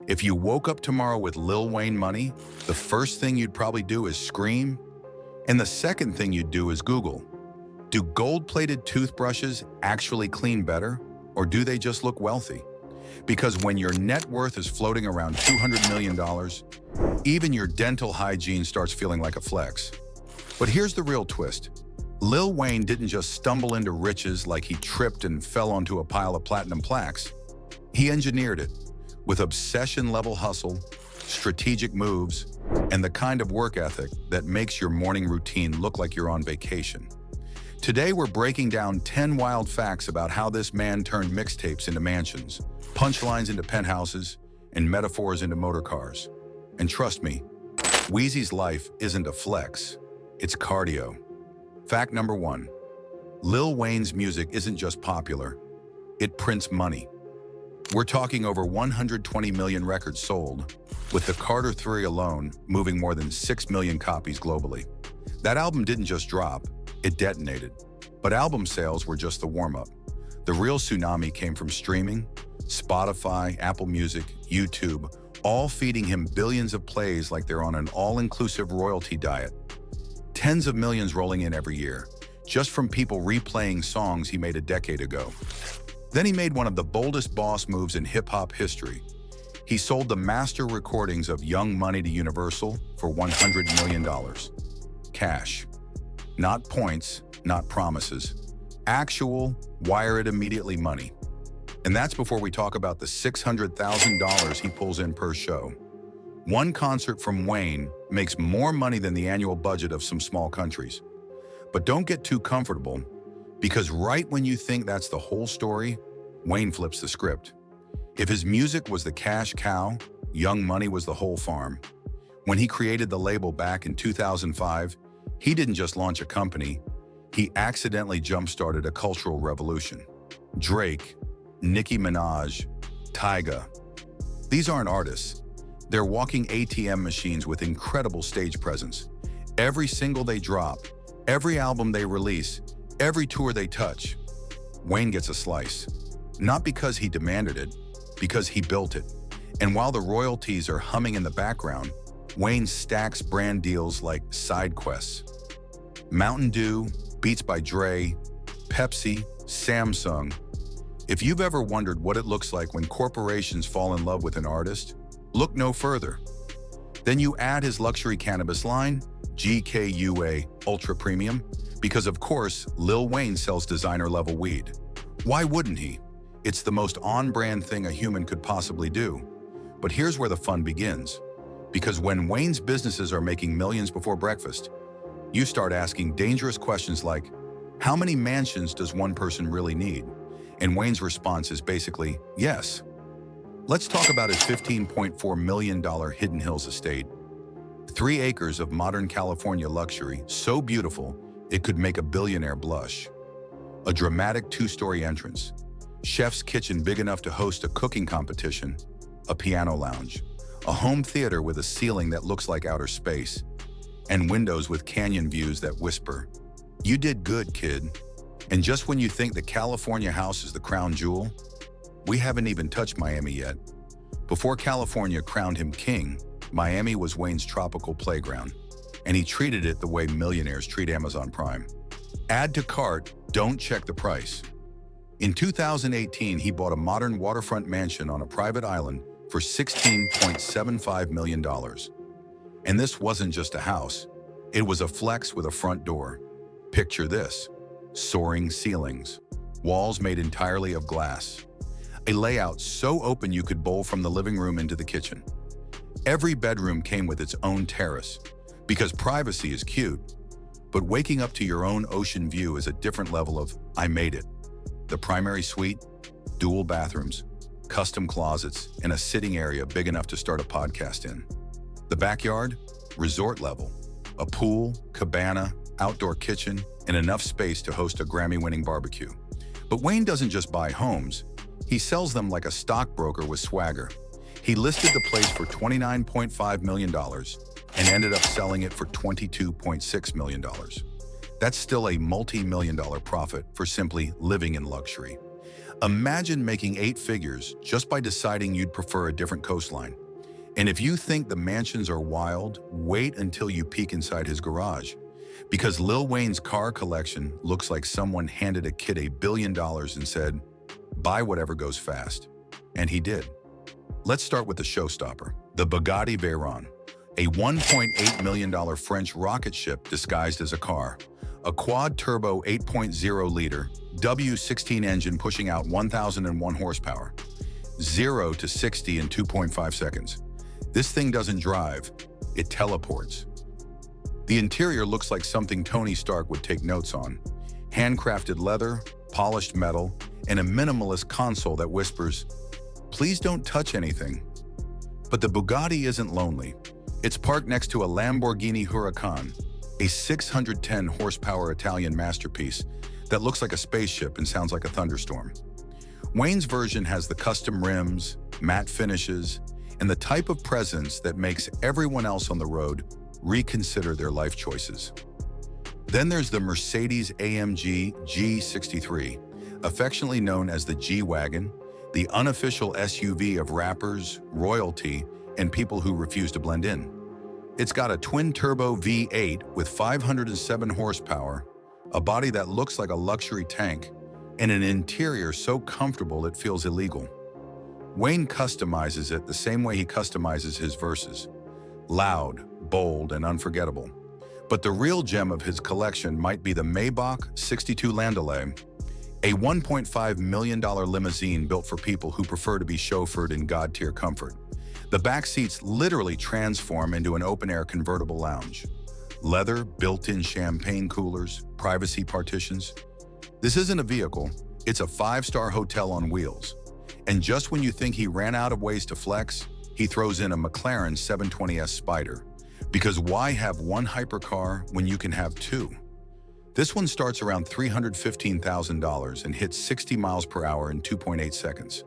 If you woke up tomorrow with Lil Wayne money, the first thing you'd probably do is scream, and the second thing you'd do is Google, do gold-plated toothbrushes actually clean better, or do they just look wealthy? Because when your net worth is floating around $200 million, even your dental hygiene starts feeling like a flex. But here's the real twist. Lil Wayne didn't just stumble into riches like he tripped and fell onto a pile of platinum plaques. He engineered it with obsession-level hustle, strategic moves, and the kind of work ethic that makes your morning routine look like you're on vacation. Today, we're breaking down 10 wild facts about how this man turned mixtapes into mansions, punchlines into penthouses, and metaphors into motor cars. And trust me, Weezy's life isn't a flex, it's cardio. Fact number 1. Lil Wayne's music isn't just popular, it prints money. We're talking over 120 million records sold, with the Carter 3 alone moving more than 6 million copies globally. That album didn't just drop, it detonated. But album sales were just the warm-up. The real tsunami came from streaming, Spotify, Apple Music, YouTube, all feeding him billions of plays like they're on an all-inclusive royalty diet. Tens of millions rolling in every year, just from people replaying songs he made a decade ago. Then he made one of the boldest boss moves in hip-hop history. He sold the master recordings of Young Money to Universal for $100 million. Cash. Not points, not promises. Actual, wire it immediately money. And that's before we talk about the $600,000 he pulls in per show. One concert from Wayne makes more money than the annual budget of some small countries. But don't get too comfortable, because right when you think that's the whole story, Wayne flips the script. If his music was the cash cow, Young Money was the whole farm. When he created the label back in 2005, he didn't just launch a company, he accidentally jump-started a cultural revolution. Drake, Nicki Minaj, Tyga. These aren't artists. They're walking ATM machines with incredible stage presence. Every single they drop, every album they release, every tour they touch, Wayne gets a slice. Not because he demanded it, because he built it. And while the royalties are humming in the background, Wayne stacks brand deals like side quests. Mountain Dew, Beats by Dre, Pepsi, Samsung. If you've ever wondered what it looks like when corporations fall in love with an artist, look no further. Then you add his luxury cannabis line, GKUA Ultra Premium, because of course, Lil Wayne sells designer-level weed. Why wouldn't he? It's the most on-brand thing a human could possibly do. But here's where the fun begins. Because when Wayne's businesses are making millions before breakfast, you start asking dangerous questions like, how many mansions does one person really need? And Wayne's response is basically, yes. Let's talk about his $15.4 million Hidden Hills estate. 3 acres of modern California luxury, so beautiful, it could make a billionaire blush. A dramatic 2-story entrance. Chef's kitchen big enough to host a cooking competition. A piano lounge. A home theater with a ceiling that looks like outer space. And windows with canyon views that whisper, "You did good, kid." And just when you think the California house is the crown jewel, we haven't even touched Miami yet. Before California crowned him king, Miami was Wayne's tropical playground, and he treated it the way millionaires treat Amazon Prime. Add to cart, don't check the price. In 2018, he bought a modern waterfront mansion on a private island for $16.75 million. And this wasn't just a house, it was a flex with a front door. Picture this: soaring ceilings, walls made entirely of glass, a layout so open you could bowl from the living room into the kitchen. Every bedroom came with its own terrace, because privacy is cute, but waking up to your own ocean view is a different level of, I made it. The primary suite, dual bathrooms, custom closets, and a sitting area big enough to start a podcast in. The backyard, resort level, a pool, cabana, outdoor kitchen, and enough space to host a Grammy-winning barbecue. But Wayne doesn't just buy homes, he sells them like a stockbroker with swagger. He listed the place for $29.5 million and ended up selling it for $22.6 million. That's still a multi-million-dollar profit for simply living in luxury. Imagine making 8 figures just by deciding you'd prefer a different coastline. And if you think the mansions are wild, wait until you peek inside his garage. Because Lil Wayne's car collection looks like someone handed a kid $1 billion and said, buy whatever goes fast. And he did. Let's start with the showstopper, the Bugatti Veyron, a $1.8 million French rocket ship disguised as a car. A quad-turbo 8.0-liter W16 engine pushing out 1,001 horsepower. 0 to 60 in 2.5 seconds. This thing doesn't drive, it teleports. The interior looks like something Tony Stark would take notes on. Handcrafted leather, polished metal, and a minimalist console that whispers, please don't touch anything. But the Bugatti isn't lonely. It's parked next to a Lamborghini Huracan, a 610 horsepower Italian masterpiece that looks like a spaceship and sounds like a thunderstorm. Wayne's version has the custom rims, matte finishes, and the type of presence that makes everyone else on the road reconsider their life choices. Then there's the Mercedes-AMG G63, affectionately known as the G-Wagon, the unofficial SUV of rappers, royalty, and people who refuse to blend in. It's got a twin-turbo V8 with 507 horsepower, a body that looks like a luxury tank, and an interior so comfortable it feels illegal. Wayne customizes it the same way he customizes his verses. Loud, bold, and unforgettable. But the real gem of his collection might be the Maybach 62 Landaulet, a $1.5 million limousine built for people who prefer to be chauffeured in God-tier comfort. The back seats literally transform into an open-air convertible lounge. Leather, built-in champagne coolers, privacy partitions. This isn't a vehicle, it's a 5-star hotel on wheels. And just when you think he ran out of ways to flex, he throws in a McLaren 720S Spider. Because why have one hypercar when you can have two? This one starts around $315,000 and hits 60 miles per hour in 2.8 seconds.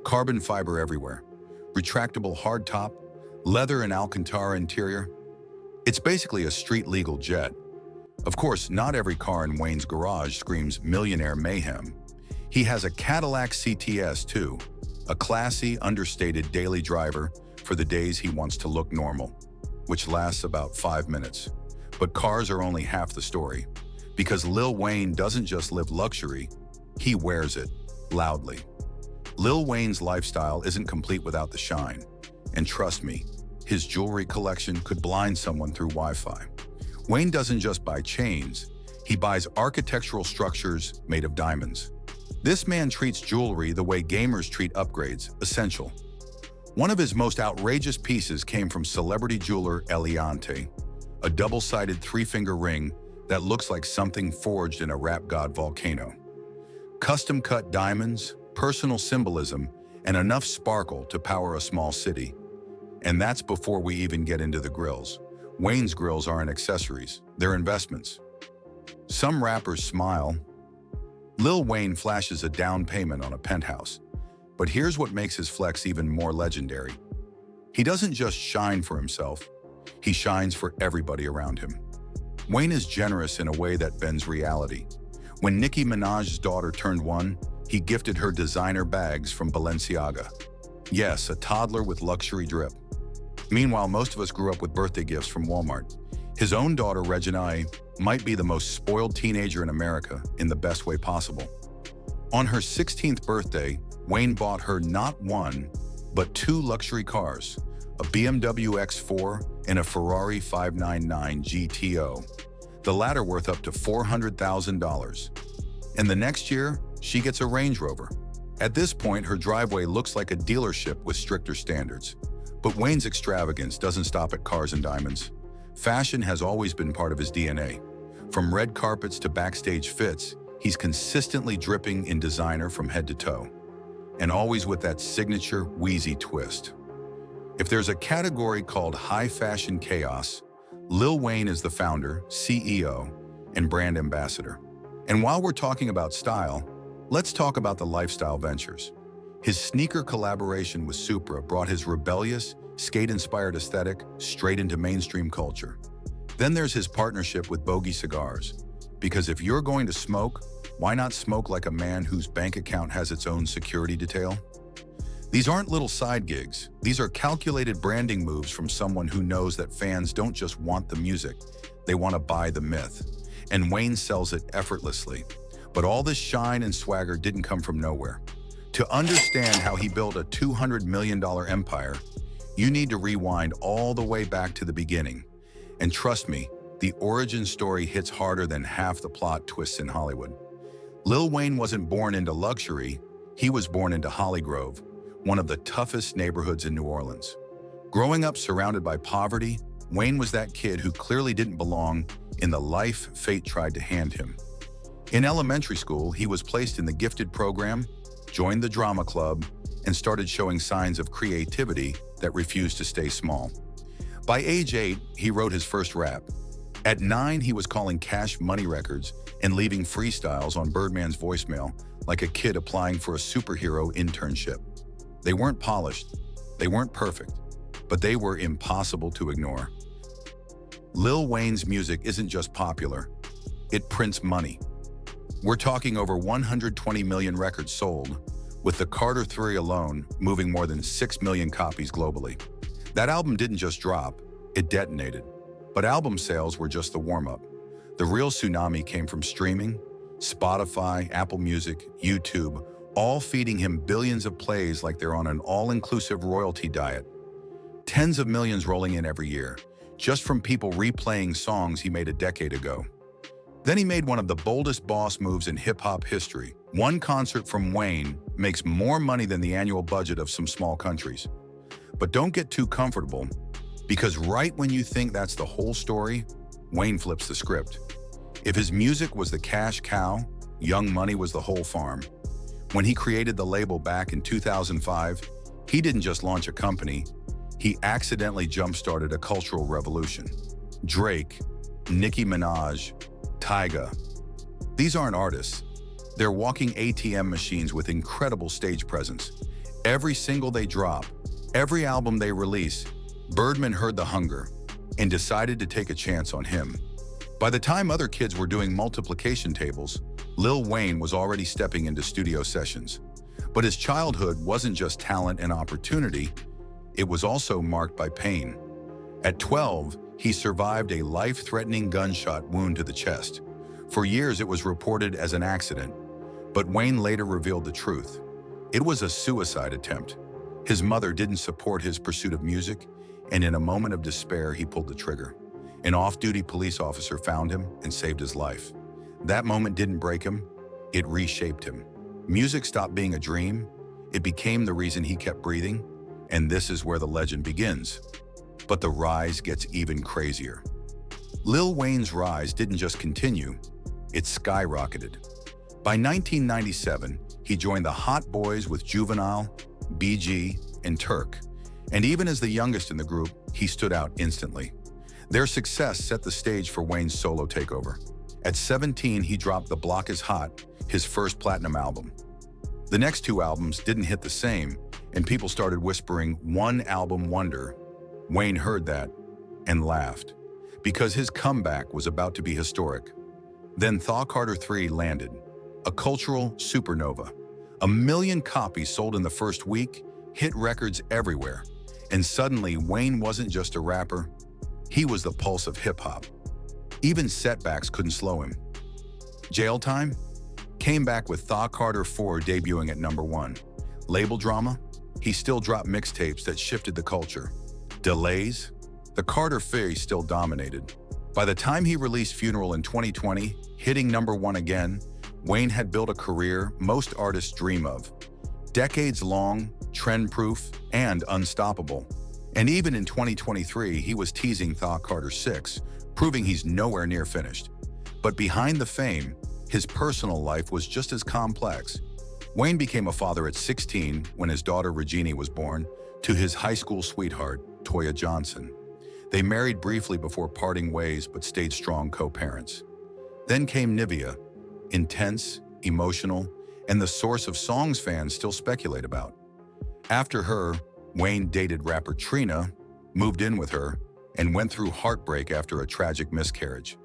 Carbon fiber everywhere. Retractable hardtop, leather and Alcantara interior. It's basically a street-legal jet. Of course, not every car in Wayne's garage screams millionaire mayhem. He has a Cadillac CTS too, a classy, understated daily driver for the days he wants to look normal, which lasts about 5 minutes. But cars are only half the story, because Lil Wayne doesn't just live luxury, he wears it loudly. Lil Wayne's lifestyle isn't complete without the shine. And trust me, his jewelry collection could blind someone through Wi-Fi. Wayne doesn't just buy chains, he buys architectural structures made of diamonds. This man treats jewelry the way gamers treat upgrades, essential. One of his most outrageous pieces came from celebrity jeweler Eliante, a double-sided 3-finger ring that looks like something forged in a rap god volcano. Custom-cut diamonds, personal symbolism, and enough sparkle to power a small city. And that's before we even get into the grills. Wayne's grills aren't accessories, they're investments. Some rappers smile. Lil Wayne flashes a down payment on a penthouse. But here's what makes his flex even more legendary. He doesn't just shine for himself, he shines for everybody around him. Wayne is generous in a way that bends reality. When Nicki Minaj's daughter turned 1, he gifted her designer bags from Balenciaga. Yes, a toddler with luxury drip. Meanwhile, most of us grew up with birthday gifts from Walmart. His own daughter, Reginae, might be the most spoiled teenager in America in the best way possible. On her 16th birthday, Wayne bought her not one, but 2 luxury cars, a BMW X4 and a Ferrari 599 GTO, the latter worth up to $400,000. And the next year, she gets a Range Rover. At this point, her driveway looks like a dealership with stricter standards. But Wayne's extravagance doesn't stop at cars and diamonds. Fashion has always been part of his DNA. From red carpets to backstage fits, he's consistently dripping in designer from head to toe. And always with that signature Weezy twist. If there's a category called high fashion chaos, Lil Wayne is the founder, CEO, and brand ambassador. And while we're talking about style, let's talk about the lifestyle ventures. His sneaker collaboration with Supra brought his rebellious, skate-inspired aesthetic straight into mainstream culture. Then there's his partnership with Bogey Cigars, because if you're going to smoke, Why not smoke like a man whose bank account has its own security detail? These aren't little side gigs. These are calculated branding moves from someone who knows that fans don't just want the music, they want to buy the myth. And Wayne sells it effortlessly. But all this shine and swagger didn't come from nowhere. To understand how he built a $200 million empire, you need to rewind all the way back to the beginning. And trust me, the origin story hits harder than half the plot twists in Hollywood. Lil Wayne wasn't born into luxury, he was born into Hollygrove, one of the toughest neighborhoods in New Orleans. Growing up surrounded by poverty, Wayne was that kid who clearly didn't belong in the life fate tried to hand him. In elementary school, he was placed in the gifted program, joined the drama club, and started showing signs of creativity that refused to stay small. By age 8, he wrote his first rap. At 9, he was calling Cash Money records and leaving freestyles on Birdman's voicemail like a kid applying for a superhero internship. They weren't polished, they weren't perfect, but they were impossible to ignore. Lil Wayne's music isn't just popular, it prints money. We're talking over 120 million records sold, with the Carter 3 alone moving more than 6 million copies globally. That album didn't just drop, it detonated. But album sales were just the warm-up. The real tsunami came from streaming, Spotify, Apple Music, YouTube, all feeding him billions of plays like they're on an all-inclusive royalty diet. Tens of millions rolling in every year, just from people replaying songs he made a decade ago. Then he made one of the boldest boss moves in hip-hop history. One concert from Wayne makes more money than the annual budget of some small countries. But don't get too comfortable, because right when you think that's the whole story, Wayne flips the script. If his music was the cash cow, Young Money was the whole farm. When he created the label back in 2005, he didn't just launch a company, he accidentally jump-started a cultural revolution. Drake, Nicki Minaj, Tyga. These aren't artists. They're walking ATM machines with incredible stage presence. Every single they drop, every album they release, Birdman heard the hunger and decided to take a chance on him. By the time other kids were doing multiplication tables, Lil Wayne was already stepping into studio sessions. But his childhood wasn't just talent and opportunity, it was also marked by pain. At 12, he survived a life-threatening gunshot wound to the chest. For years, it was reported as an accident, but Wayne later revealed the truth. It was a suicide attempt. His mother didn't support his pursuit of music, and in a moment of despair, he pulled the trigger. An off-duty police officer found him and saved his life. That moment didn't break him, it reshaped him. Music stopped being a dream, it became the reason he kept breathing, and this is where the legend begins. But the rise gets even crazier. Lil Wayne's rise didn't just continue, it skyrocketed. By 1997, he joined the Hot Boys with Juvenile, BG, and Turk. And even as the youngest in the group, he stood out instantly. Their success set the stage for Wayne's solo takeover. At 17, he dropped The Block Is Hot, his first platinum album. The next 2 albums didn't hit the same, and people started whispering one album wonder. Wayne heard that and laughed, because his comeback was about to be historic. Then Thaw Carter 3 landed, a cultural supernova. 1 million copies sold in the first week, hit records everywhere. And suddenly, Wayne wasn't just a rapper, he was the pulse of hip-hop. Even setbacks couldn't slow him. Jail Time came back with Thaw Carter 4 debuting at #1. Label drama? He still dropped mixtapes that shifted the culture. Delays? The Carter Fair still dominated. By the time he released Funeral in 2020, hitting #1 again, Wayne had built a career most artists dream of. Decades long, trend-proof, and unstoppable. And even in 2023, he was teasing Thaw Carter 6, proving he's nowhere near finished. But behind the fame, his personal life was just as complex. Wayne became a father at 16 when his daughter Regina was born, to his high school sweetheart, Toya Johnson. They married briefly before parting ways but stayed strong co-parents. Then came Nivea, intense, emotional, and the source of songs fans still speculate about. After her, Wayne dated rapper Trina, moved in with her, and went through heartbreak after a tragic miscarriage.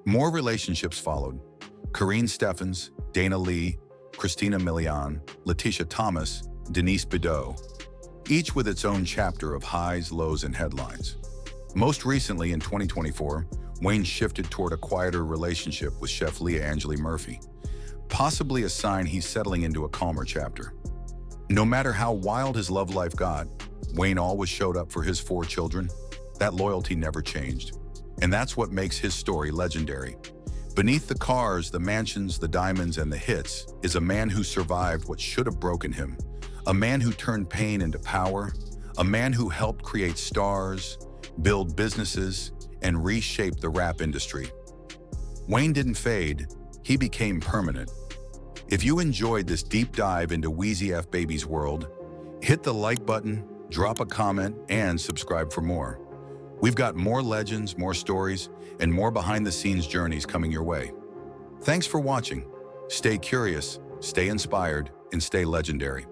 More relationships followed. Kareen Steffans, Dana Lee, Christina Milian, Letitia Thomas, Denise Bidot, each with its own chapter of highs, lows, and headlines. Most recently, in 2024, Wayne shifted toward a quieter relationship with chef Leah Angeli Murphy, possibly a sign he's settling into a calmer chapter. No matter how wild his love life got, Wayne always showed up for his 4 children. That loyalty never changed. And that's what makes his story legendary. Beneath the cars, the mansions, the diamonds, and the hits is a man who survived what should have broken him. A man who turned pain into power. A man who helped create stars, build businesses, and reshape the rap industry. Wayne didn't fade, he became permanent. If you enjoyed this deep dive into Weezy F Baby's world, hit the like button, drop a comment, and subscribe for more. We've got more legends, more stories, and more behind-the-scenes journeys coming your way. Thanks for watching. Stay curious, stay inspired, and stay legendary.